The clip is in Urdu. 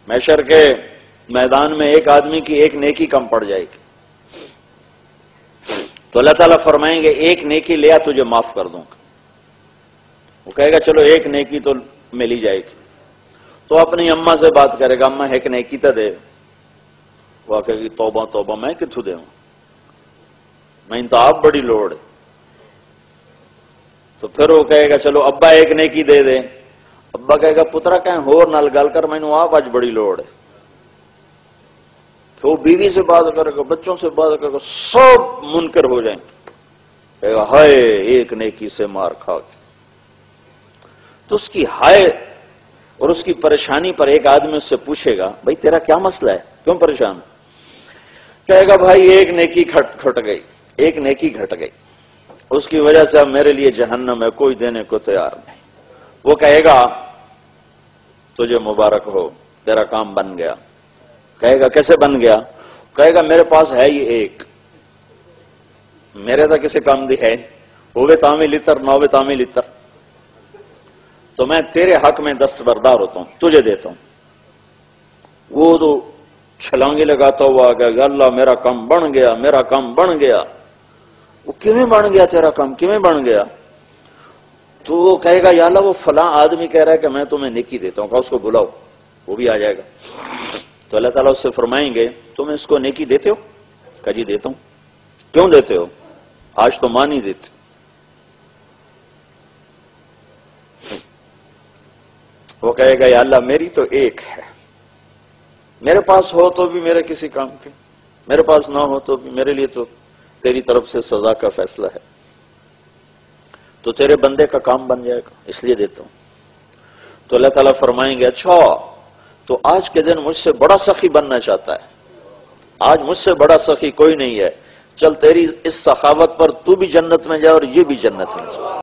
محشر کے میدان میں ایک آدمی کی ایک نیکی کم پڑ جائے گی، تو اللہ تعالیٰ فرمائیں گے ایک نیکی لیا تجھے معاف کر دوں گا۔ وہ کہے گا چلو ایک نیکی تو مل ہی جائے گی، تو اپنی اماں سے بات کرے گا، اماں ایک نیکی تو دے۔ وہ کہے گی توبہ توبہ میں کتھوں دے ہوں، میں تو آپ بڑی لوڑ ہے۔ تو پھر وہ کہے گا چلو ابا ایک نیکی دے دے۔ ابا کہے گا پترا کہیں ہور نال گل کر، میں آپ آج بڑی لوڑ ہے۔ پھر وہ بیوی سے بات کرے گا، بچوں سے بات کرے گا، سب منکر ہو جائیں گے۔ کہے گا ہائے ایک نیکی سے مار کھا کے۔ تو اس کی ہائے اور اس کی پریشانی پر ایک آدمی اس سے پوچھے گا بھائی تیرا کیا مسئلہ ہے، کیوں پریشان؟ کہے گا بھائی ایک نیکی کھٹ گئی، ایک نیکی گھٹ گئی، اس کی وجہ سے اب میرے لیے جہنم ہے، کوئی دینے کو تیار نہیں۔ وہ کہے گا تجھے مبارک ہو، تیرا کام بن گیا۔ کہے گا کیسے بن گیا؟ کہے گا میرے پاس ہے یہ ایک، میرے تو کسی کام دی ہے، ہوئے تامی لتر نہ ہوئے تامی لتر، تو میں تیرے حق میں دستبردار ہوتا ہوں، تجھے دیتا ہوں۔ وہ تو چھلانگی لگاتا ہوا کہ اللہ میرا کام بن گیا، میرا کام بن گیا۔ وہ کیویں بن گیا تیرا کام، کیویں بن گیا؟ تو وہ کہے گا یا اللہ وہ فلاں آدمی کہہ رہا ہے کہ میں تمہیں نیکی دیتا ہوں، کہ اس کو بلاؤ، وہ بھی آ جائے گا۔ تو اللہ تعالیٰ اس سے فرمائیں گے تم اس کو نیکی دیتے ہو؟ کہ جی دیتا ہوں۔ کیوں دیتے ہو؟ آج تو ماں نہیں دیتی۔ وہ کہے گا یا اللہ میری تو ایک ہے، میرے پاس ہو تو بھی میرے کسی کام کے، میرے پاس نہ ہو تو بھی میرے لیے تو تیری طرف سے سزا کا فیصلہ ہے، تو تیرے بندے کا کام بن جائے گا، اس لیے دیتا ہوں۔ تو اللہ تعالیٰ فرمائیں گے اچھا تو آج کے دن مجھ سے بڑا سخی بننا چاہتا ہے، آج مجھ سے بڑا سخی کوئی نہیں ہے، چل تیری اس سخاوت پر تو بھی جنت میں جائے اور یہ بھی جنت میں جائے۔